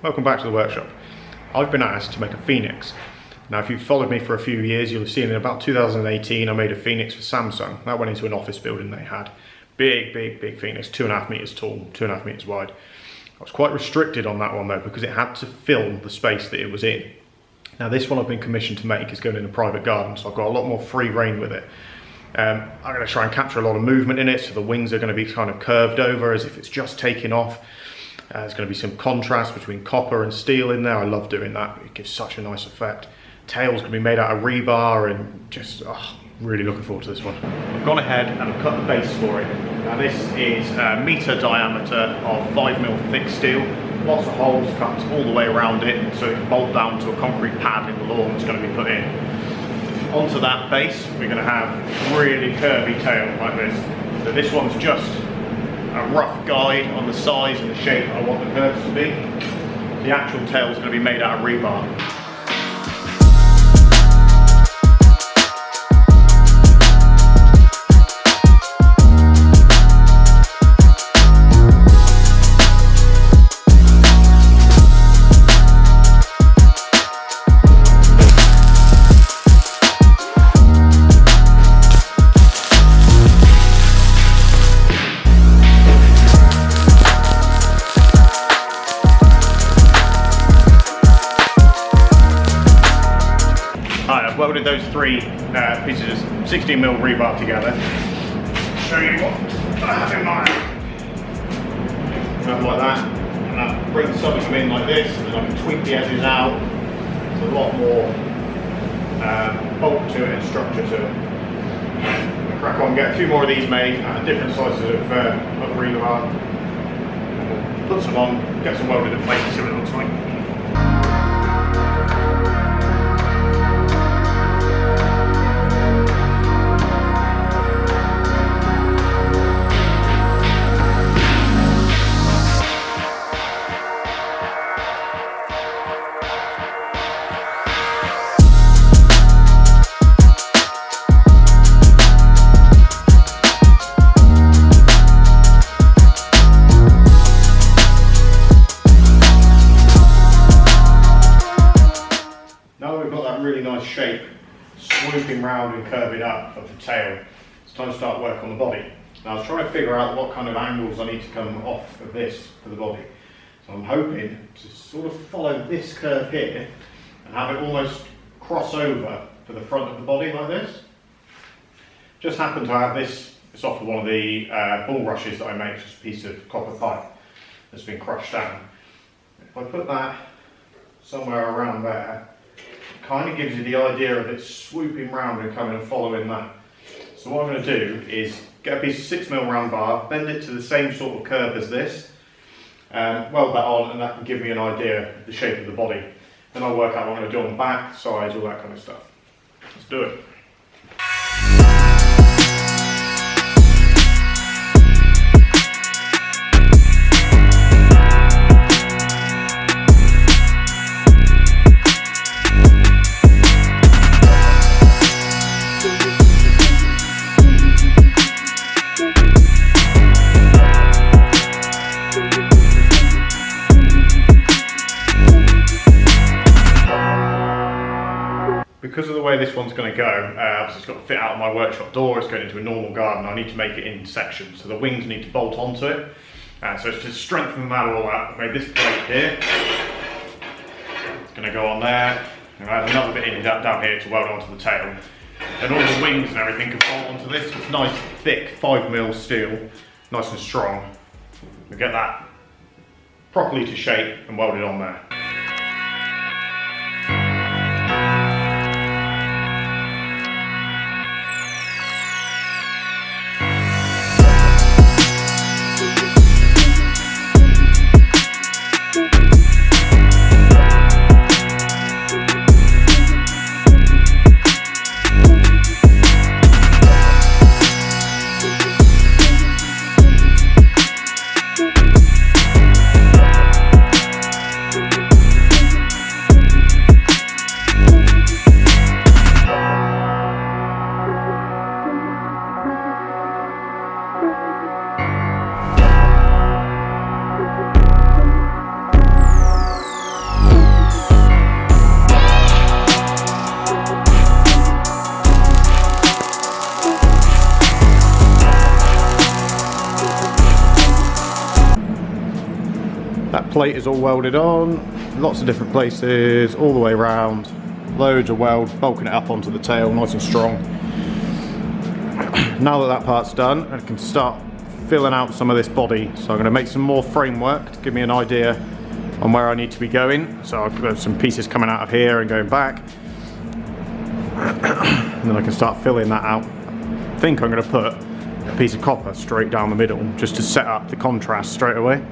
welcome back to the workshop. I've been asked to make a Phoenix. Now if you've followed me for a few years, you'll have seen in about 2018 I made a Phoenix for Samsung. That went into an office building they had. Big Phoenix, 2.5 meters tall, 2.5 meters wide. I was quite restricted on that one though because it had to fill the space that it was in. Now this one I've been commissioned to make is going in a private garden, so I've got a lot more free reign with it. I'm going to try and capture a lot of movement in it, so the wings are going to be kind of curved over as if it's just taking off. There's going to be some contrast between copper and steel in there. I love doing that, it gives such a nice effect. Tail's going to be made out of rebar and just, really looking forward to this one. I've gone ahead and I've cut the base for it. Now this is a metre diameter of 5mm thick steel. Lots of holes cut all the way around it so it can bolt down to a concrete pad in the lawn that's going to be put in. Onto that base we're going to have really curvy tail like this. So this one's just a rough guide on the size and the shape I want the curves to be. The actual tail is going to be made out of rebar. I've welded those three pieces of 16mm rebar together. Show you what I have in mind. Like that, and I bring some of them in like this, and I can tweak the edges out. There's a lot more bulk to it and structure to it. I'm gonna crack on, get a few more of these made at different sizes of rebar. Put some on, get some welded in place and see what it looks like. Really nice shape, swooping round and curving up of the tail. It's time to start work on the body. Now I was trying to figure out what kind of angles I need to come off of this for the body. So I'm hoping to sort of follow this curve here and have it almost cross over to the front of the body like this. Just happen to have this, it's off of one of the bulrushes that I make, just a piece of copper pipe that's been crushed down. If I put that somewhere around there, kind of gives you the idea of it swooping round and coming and following that. So what I'm going to do is get a piece of 6mm round bar, bend it to the same sort of curve as this, weld that on, and that can give me an idea of the shape of the body. Then I'll work out what I'm going to do on the back, sides, all that kind of stuff. Let's do it. Because of the way this one's going to go, obviously it's got to fit out of my workshop door, it's going into a normal garden, I need to make it in sections, so the wings need to bolt onto it. So it's to strengthen that all out, I've made this plate here. It's going to go on there, and I have another bit in down here to weld onto the tail. And all the wings and everything can bolt onto this. It's nice, thick 5mm steel, nice and strong. We get that properly to shape and welded on there. plate is all welded on, lots of different places, all the way around, loads of weld, bulking it up onto the tail, nice and strong. Now that that part's done, I can start filling out some of this body. So I'm going to make some more framework to give me an idea on where I need to be going. So I've got some pieces coming out of here and going back. And then I can start filling that out. I think I'm going to put a piece of copper straight down the middle just to set up the contrast straight away.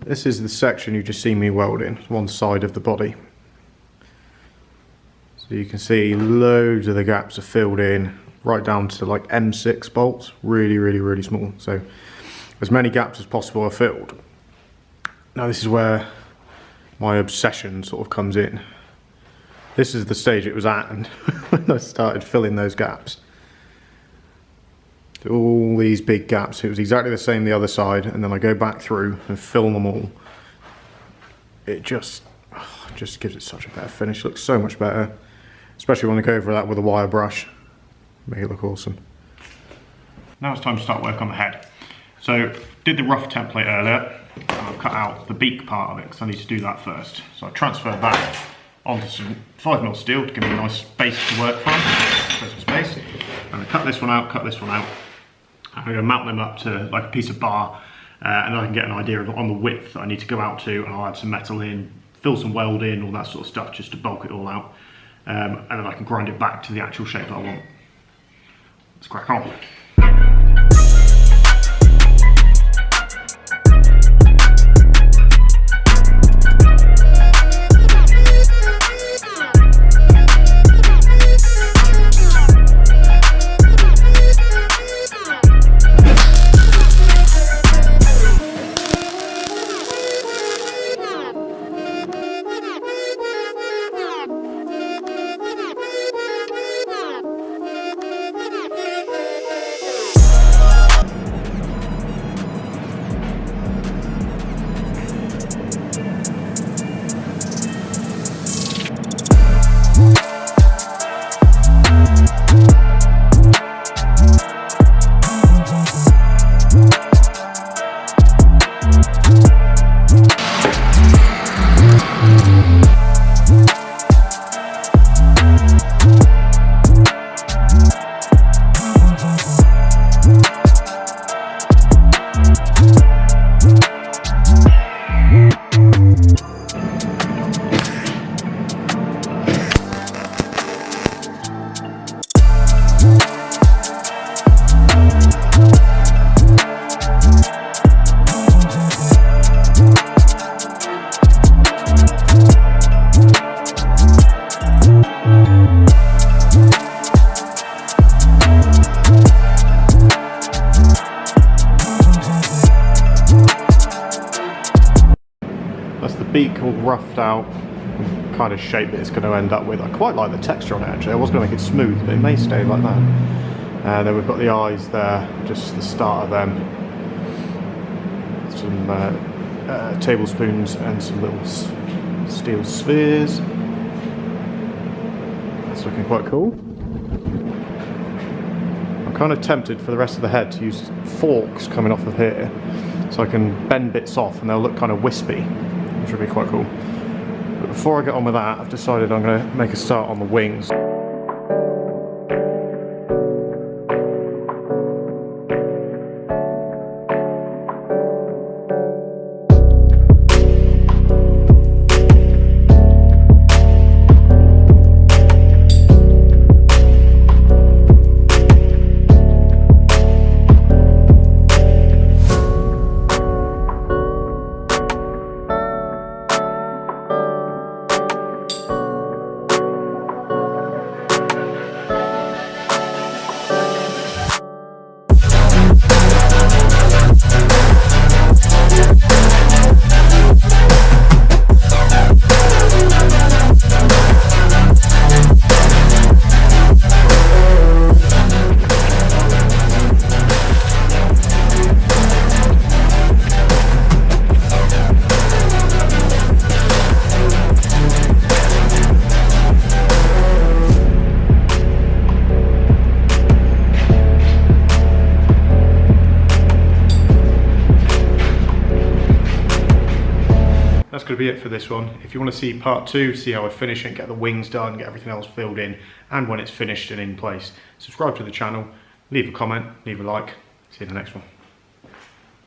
This is the section you just see me welding, one side of the body. So you can see loads of the gaps are filled in, right down to like M6 bolts, really small. So as many gaps as possible are filled. Now this is where my obsession sort of comes in. This is the stage it was at and when I started filling those gaps. All these big gaps, it was exactly the same the other side, and then I go back through and fill them all. It just gives it such a better finish, looks so much better, especially when I go over that with a wire brush, make it look awesome. Now it's time to start work on the head. So did the rough template earlier, and I've cut out the beak part of it because I need to do that first. So I transferred that onto some 5mm steel to give me a nice base to work from. There's some space. I'm going to cut this one out, cut this one out. I'm going to mount them up to like a piece of bar, and then I can get an idea on the width that I need to go out to, and I'll add some metal in, fill some weld in, all that sort of stuff just to bulk it all out, and then I can grind it back to the actual shape that I want. Let's crack on. beak all roughed out, kind of shape that it's going to end up with. I quite like the texture on it actually. I was going to make it smooth, but it may stay like that. Then we've got the eyes there, just the start of them. Some tablespoons and some little steel spheres. That's looking quite cool. I'm kind of tempted for the rest of the head to use forks coming off of here, so I can bend bits off and they'll look kind of wispy, which would be quite cool. But before I get on with that, I've decided I'm going to make a start on the wings. That's going to be it for this one. If you want to see part 2, see how I finish it, get the wings done, get everything else filled in, and when it's finished and in place, subscribe to the channel, leave a comment, leave a like. See you in the next one.